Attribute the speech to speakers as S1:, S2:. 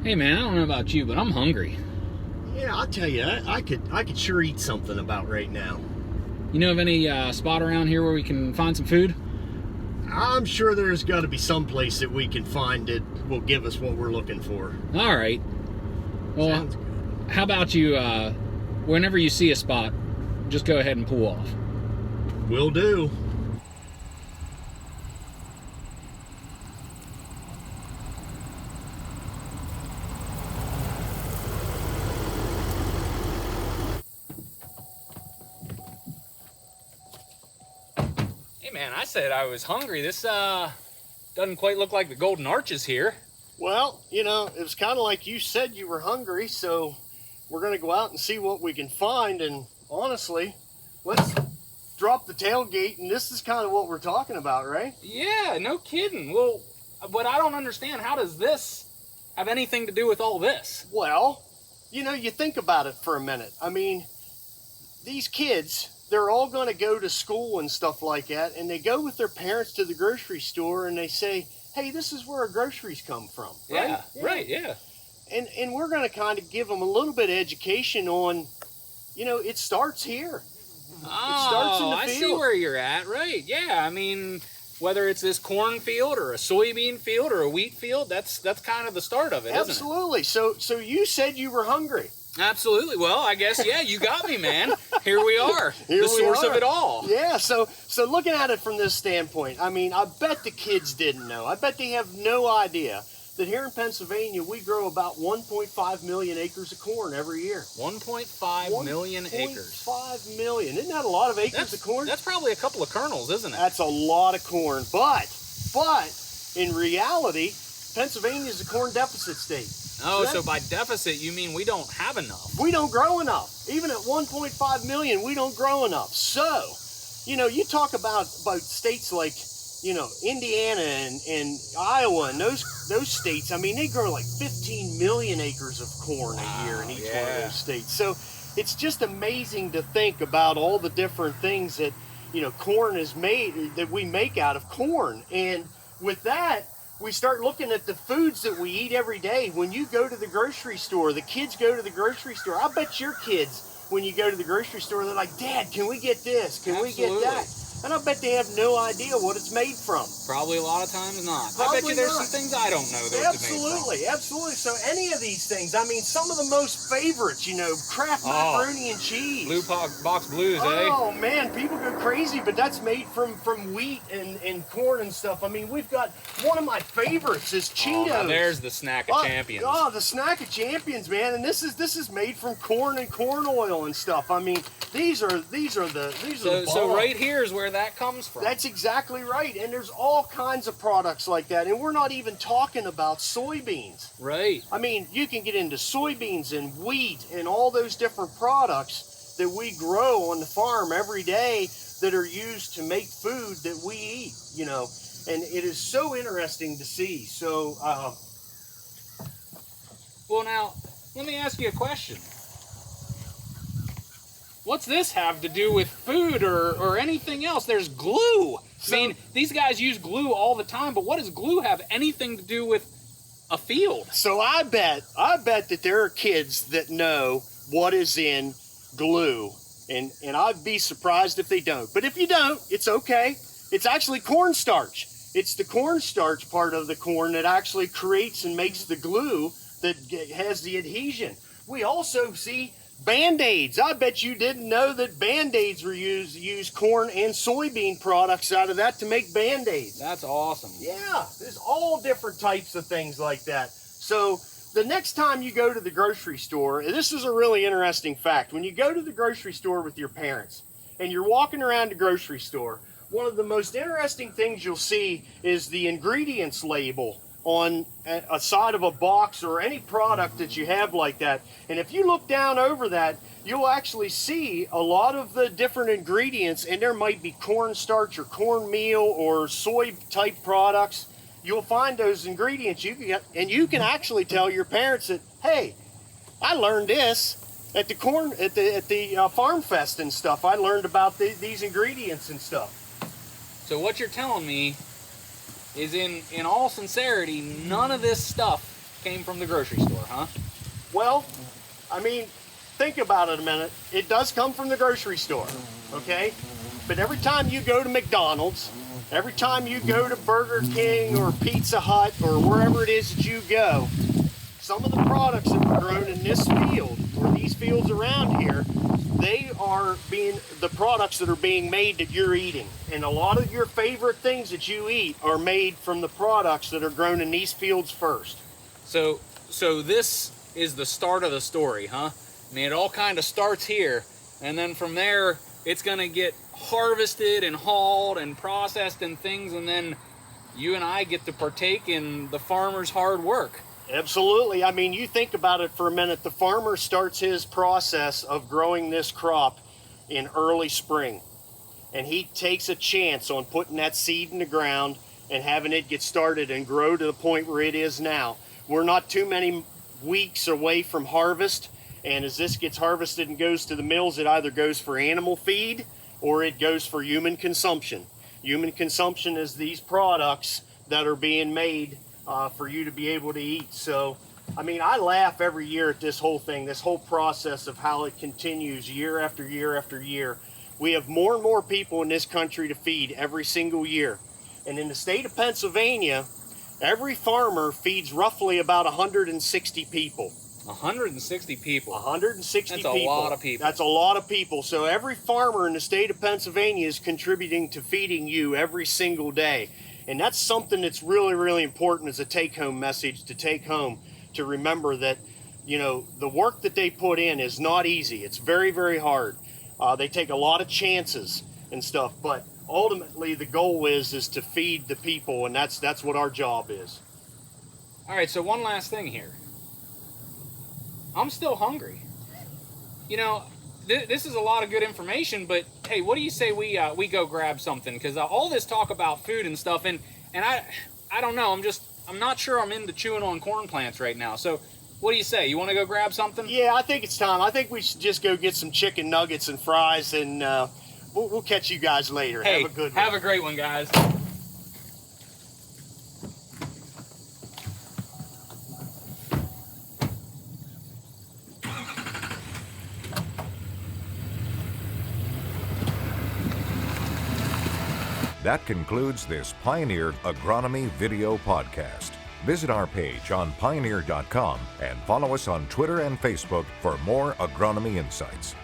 S1: Hey man, I don't know about you, but I'm hungry.
S2: Yeah, I'll tell you, I could sure eat something about right now.
S1: You know of any spot around here where we can find some food?
S2: I'm sure there's got to be some place that we can find that will give us what we're looking for.
S1: All right. Well,
S2: Sounds good.
S1: how about you, whenever you see a spot, just go ahead and pull off.
S2: Will do.
S1: Hey man, I said I was hungry. This doesn't quite look like the Golden Arches here.
S2: Well, you know, it was kind of like you said you were hungry, so we're going to go out and see what we can find. And honestly, let's drop the tailgate, and this is kind of what we're talking about, right?
S1: Yeah, no kidding. Well, but I don't understand. How does this have anything to do with all this?
S2: Well, you know, you think about it for a minute. I mean, these kids, they're all going to go to school and stuff like that, and they go with their parents to the grocery store and they say, hey, this is where our groceries come from, right?
S1: Yeah, right, yeah.
S2: And we're going to kind of give them a little bit of education on, you know, it starts here.
S1: Oh,
S2: It starts in the
S1: I see
S2: field.
S1: where you're at, right? Yeah, I mean, whether it's this cornfield or a soybean field or a wheat field, that's kind of the start of it, isn't
S2: Absolutely. So you said you were hungry.
S1: it? Absolutely. Well, I guess, yeah, you got me, man. Here we are.
S2: Here
S1: the
S2: we
S1: source of
S2: are.
S1: it all.
S2: Yeah, so looking at it from this standpoint, I mean, I bet the kids didn't know. I bet they have no idea that here in Pennsylvania, we grow about 1.5 million acres of corn every year.
S1: 1.5 million acres.
S2: 1.5 million. Isn't that a lot of acres of corn?
S1: That's probably a couple of kernels, isn't it?
S2: That's a lot of corn. But in reality, Pennsylvania is a corn deficit state.
S1: Oh,
S2: So
S1: so by deficit, you mean we don't have enough.
S2: We don't grow enough. Even at 1.5 million, we don't grow enough. So, you know, you talk about states like, you know, Indiana and Iowa and those states. I mean, they grow like 15 million acres of corn a year in each one of those states. So it's just amazing to think about all the different things that, you know, corn is made, that we make out of corn. And with that, we start looking at the foods that we eat every day. When you go to the grocery store, the kids go to the grocery store. I bet your kids, when you go to the grocery store, they're like, Dad, can we get this? Can we get that? And I bet they have no idea what it's made from.
S1: Probably a lot of times not. I
S2: Probably
S1: bet you there's
S2: not.
S1: some things I don't know that it's made from.
S2: Absolutely. So any of these things, I mean, some of the most favorites, you know, Kraft macaroni and cheese.
S1: Blue box blues,
S2: Oh man, people go crazy, but that's made from wheat and corn and stuff. I mean, we've got one of my favorites is Cheetos.
S1: Now there's the snack of champions.
S2: Oh, the snack of champions, man. And this is made from corn and corn oil and stuff. I mean, these are the
S1: So right here is where that comes from.
S2: That's exactly right. And there's all kinds of products like that. And we're not even talking about soybeans.
S1: Right.
S2: I mean, you can get into soybeans and wheat and all those different products that we grow on the farm every day that are used to make food that we eat, you know. And it is so interesting to see. So,
S1: Well, now, let me ask you a question. What's this have to do with food or anything else? There's glue. I mean, these guys use glue all the time, but what does glue have anything to do with a field?
S2: So I bet that there are kids that know what is in glue, and I'd be surprised if they don't. But if you don't, it's okay. It's actually cornstarch. It's the cornstarch part of the corn that actually creates and makes the glue that has the adhesion. We also see Band-Aids. I bet you didn't know that Band-Aids were use corn and soybean products out of that to make Band-Aids.
S1: That's awesome.
S2: Yeah, there's all different types of things like that. So the next time you go to the grocery store, this is a really interesting fact. When you go to the grocery store with your parents and you're walking around the grocery store, one of the most interesting things you'll see is the ingredients label on a side of a box or any product that you have like that. And if you look down over that, you'll actually see a lot of the different ingredients, and there might be cornstarch or cornmeal or soy type products. You'll find those ingredients you can actually tell your parents that, hey, I learned this at the farm fest and stuff. I learned about these ingredients and stuff.
S1: So what you're telling me is, in all sincerity, none of this stuff came from the grocery store, huh?
S2: Well, I mean, think about it a minute. It does come from the grocery store, okay? But every time you go to McDonald's, every time you go to Burger King or Pizza Hut or wherever it is that you go, some of the products that were grown in this field or these fields around here, they are being the products that are being made that you're eating. And a lot of your favorite things that you eat are made from the products that are grown in these fields first.
S1: So this is the start of the story, huh? I mean, it all kind of starts here, and then from there, it's gonna get harvested and hauled and processed and things, and then you and I get to partake in the farmer's hard work.
S2: Absolutely. I mean, you think about it for a minute. The farmer starts his process of growing this crop in early spring, and he takes a chance on putting that seed in the ground and having it get started and grow to the point where it is now. We're not too many weeks away from harvest, and as this gets harvested and goes to the mills, it either goes for animal feed or it goes for human consumption. Human consumption is these products that are being made for you to be able to eat. So, I mean, I laugh every year at this whole thing, this whole process of how it continues year after year after year. We have more and more people in this country to feed every single year. And in the state of Pennsylvania, every farmer feeds roughly about 160 people.
S1: 160 people.
S2: 160
S1: people. That's a lot of people.
S2: That's a lot of people. So every farmer in the state of Pennsylvania is contributing to feeding you every single day. And that's something that's really, really important as a take-home message to take home, to remember that, you know, the work that they put in is not easy. It's very, very hard. They take a lot of chances and stuff, but ultimately the goal is to feed the people, and that's what our job is.
S1: All right, so one last thing here. I'm still hungry. You know, this is a lot of good information, but hey, what do you say we go grab something? Because all this talk about food and stuff, and I don't know. I'm not sure I'm into chewing on corn plants right now. So, what do you say? You want to go grab something?
S2: Yeah, I think it's time. I think we should just go get some chicken nuggets and fries, and we'll catch you guys later.
S1: Hey,
S2: have a good one.
S1: Have a great one, guys.
S3: That concludes this Pioneer Agronomy video podcast. Visit our page on pioneer.com and follow us on Twitter and Facebook for more agronomy insights.